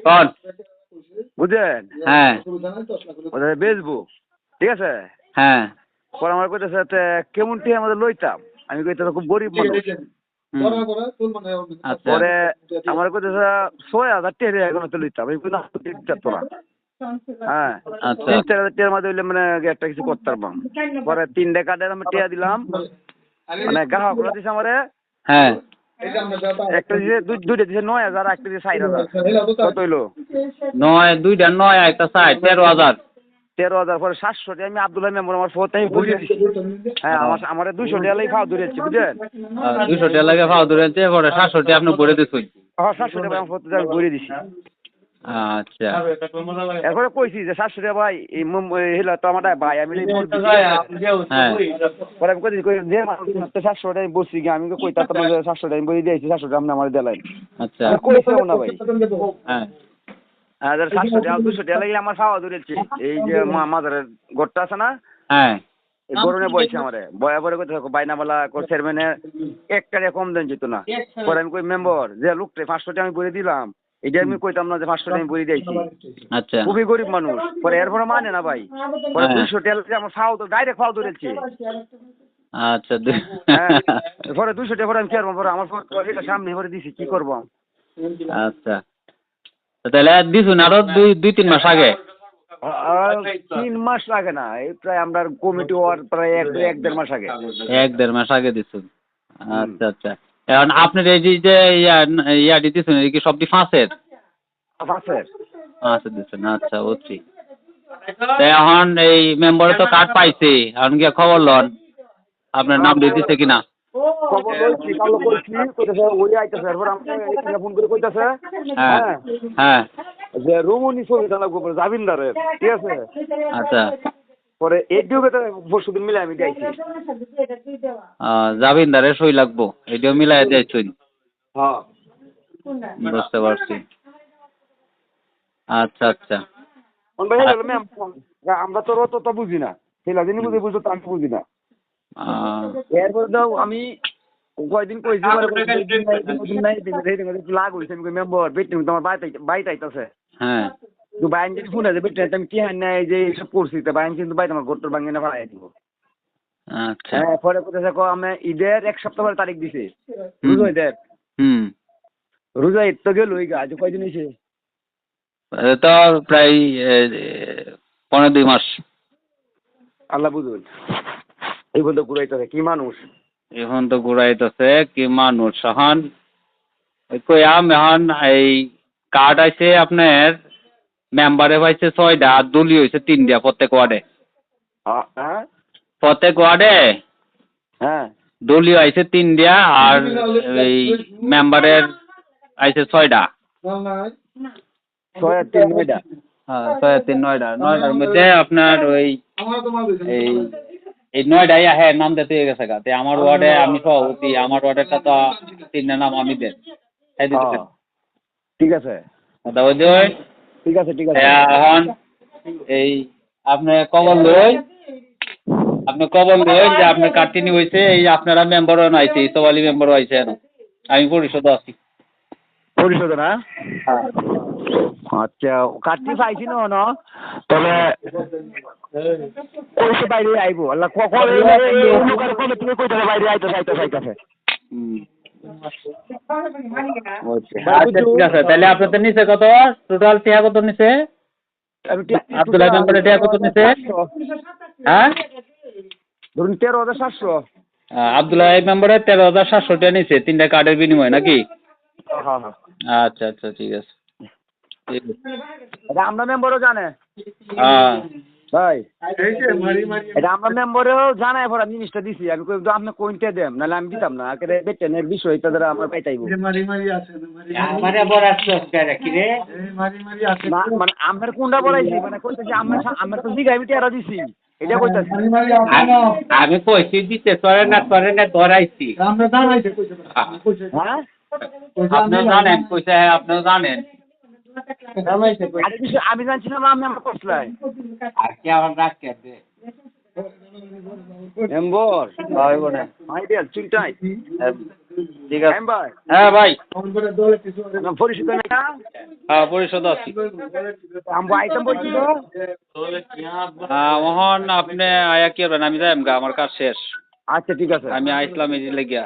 কোন? বুঝলেন? হ্যাঁ ওদের বেচবো, ঠিক আছে? হ্যাঁ পরে আমার কইতেছে কেমন টিয়া আমাদের লইতাম, আমি কইতে খুব গরিব মানুষ। আচ্ছা পরে আমার কইতেছে 6,000 টিয়া এখন তো লইতাম, আমি কইলাম তোরা হ্যাঁ আচ্ছা 3-4 হাজার টিয়ার মধ্যে হইলে মানে একটা কিছু করতে পারবাম। পরে 3 কার্ডের আমি টিয়া দিলাম, মানে গ্রাহক দিছে আমারে হ্যাঁ একটা দিছে দুইটা দিছে 9,000, একটা দিছে 4,000। কত হইলো? 2টা 9 একটা 13,000। 13,000। পরে 700 টিয়া আমি আব্দুল্লাহ মেম্বার আমার ফোন আমি বুঝিয়ে দিছি। হ্যাঁ আমার 200 টিয়া লাই ফাও দূরেছি, বুঝলেন? 200 টাকা লাগে পাওয়া ধরেছে, পরে 700 টাকা আপনি ভরে দিচ্ছেন। হ্যাঁ 700 টিয়া আমার ফোন আমি বুঝিয়ে দিছি। আচ্ছা এরপরে কইছি যে 700 টিয়া ভাই এই হিলা তো আমার ভাই আমি হ্যাঁ পরে আমি কইছি যে 700 টাকা আমি বসছি কি আমি কইতা তো 700 টাকা আমি বই দিয়েছি, 700 টাকা আপনি আমার দেলাই। আচ্ছা কইছেও না ভাই। হ্যাঁ হ্যাঁ 700 টাকা 200 টাকা লাগলে আমার খাওয়া ধরেছে। এই যে মাদারের ঘরটা আছে না, হ্যাঁ এই গরমে বইছে আমারে বয়া পরে কইতে থাকো বাইনামালা চেয়ারম্যানের 1 টাকা কম দেন যেত না। পরে আমি কই মেম্বার যে লোকটা 500 টাকা আমি বলে দিলাম, এটা আমি কইতাম না যে 500 টাকা আমি বলে দিয়েছি। আচ্ছা খুবই গরিব মানুষ। পরে এরপরে মানে না ভাই। পরে হ্যাঁ 200 টাকা লাগলে আমার খাওয়া তো ডাইরেক্ট খাওয়া ধরেছে। আচ্ছা হ্যাঁ পরে 200 টাকা পরে আমি কি করবো, পরে আমার এটা সামনে পরে দিছি কি করবো। আচ্ছা তাহলে দিছুন আরো 2-3 মাস আগে? 3 মাস লাগে না, এই প্রায় আমরা কমিটি হওয়ার প্রায় 1-1.5 মাস আগে। 1-1.5 মাস আগে দিছুন। আচ্ছা আচ্ছা এখন আপনার এই যে ইয়াটি দিছুন কি সবটি ফাঁসের? আছে আচ্ছা দিছুন, আচ্ছা বুঝছি। এখন এই মেম্বারে তো কার্ড পাইছে, এখন গিয়ে খবর লন আপনার নাম দিয়ে দিছে কিনা। খবর লইছি, কালো কইছি, কইতাছে ওই আইতাছে। এরপর আমাকে এখানে ফোন করে কইতাছে হ্যাঁ হ্যাঁ হ্যাঁ যে রুমনি ছবি লাগবো পরে জামিনদারের, ঠিক আছে? আচ্ছা পরে এইটিও কথা পরশুদিন মিলে আমি দিয়েছি। জামিনদারে সই লাগবো, এটাও মিলাই দিয়েছুন। হ্যাঁ বুঝতে পারছি। আচ্ছা আচ্ছা ভাই হলো ম্যাম, আমরা তো অত বুঝি না, সেলা দিনই বুঝো তো আমি বুঝি না। এরপর দাও আমি কয়দিন কইছি লাগ হয়েছে, আমি মেম্বার বেটি তোমার বাইতে আইতাছে। হ্যাঁ তো বাইন যদি ফোন আছে বেটি আমি কি হান নাই যে এইসব করছি, তা বাইন কিন্তু বাইতে আমার গোটর ভাঙিয়ে না পালাই দিব। আচ্ছা হ্যাঁ পরে কোথায় আমি ঈদের 1 সপ্তাহ পরে তারিখ দিছে, রোজা ঈদের। হুম রোজা ঈদ তো গেল ওই আজ কয়দিন হয়েছে? তো প্রায় 15-2 মাস। আল্লাহ বুঝুন এই বন্ধু ঘুরাইতেছে কি মানুষ। এখন তো ঘুরাইতেছে কি মানুষ। এখন কইয়াম এখন এই কার্ড আছে আপনার মেম্বারে পাইছে 6টা, আর দলীয় হয়েছে 3টা প্রত্যেক ওয়ার্ডে। হ্যাঁ প্রত্যেক ওয়ার্ডে হ্যাঁ দলীয় আইছে 3টা, আর এই মেম্বারের আইছে 6টা। 6 আর 3 9টা। হ্যাঁ 6 আর 3 9টা। 9টার মধ্যে আপনার ওই এই 9টাই আহে নাম দিতে হয়ে গেছে গাতে। আমার ওয়ার্ডে আমি সভাপতি, আমার ওয়ার্ডেরটা তো 3টা নাম আমি দেন। ঠিক আছে কথা বুঝতে ঠিক আছে ঠিক আছে। এখন এই আপনি খবর লই যে আপনার কার্টিনি হয়েছে, এই আপনারা মেম্বারও নাইছে, সবালি মেম্বারও আইছে। আমি পরিষদ আছি। পরিষদ না? আচ্ছা কাটতি পাইছি না তবে কইছে বাইরে আইব আল্লাহ কবে তুমি কইতে বাইরে আইতাছে। আচ্ছা ঠিক আছে, তাহলে আপনাদের নিচে কত টোটাল টিয়া কত নিচে? আব্দুল্লাহ মেম্বারের টিয়া কত নিচে? হ্যাঁ ধরুন 13,700। আব্দুল্লাহ মেম্বারের 13,700 টাকা নিচে 3টা কার্ডের বিনিময়ে নাকি? হ্যাঁ হ্যাঁ আচ্ছা আচ্ছা ঠিক আছে। এটা আমরা মেম্বারও জানে ভাই, এটা আমরা মেম্বারেও জানাই পড়া জিনিসটা দিছি। আমি কই আপনি কোনটা দেন, নাহলে আমি দিতাম না। আগে বেটেনের বিষয় তাদের আমার পাইতাইব মানে আমার কোনটা বলাইছি, মানে কইতেছি আমার তো জিগাই আমি টেরা দিছি, এটা কইতাছি। আমি কইছি দিতে তোরে না ধরাইছি। হ্যাঁ আপনি জানেন কইছে, আপনি জানেন। আমি জানছিলাম আমি আমার কসলাই আর কি আমার রাখ কে দে মেম্বার ভাই বনে আইডিয়া চিন্তাই ঠিক আছে ভাই হ্যাঁ ভাই আপনার পরিচিত না হ্যাঁ পরিশোধ আছে আমরা আইটেম পরিচিত মোহন আপনি আয়া কি করবেন আমি যাই আমার কাজ শেষ আচ্ছা ঠিক আছে আমি আইসলাম এই লাগিয়া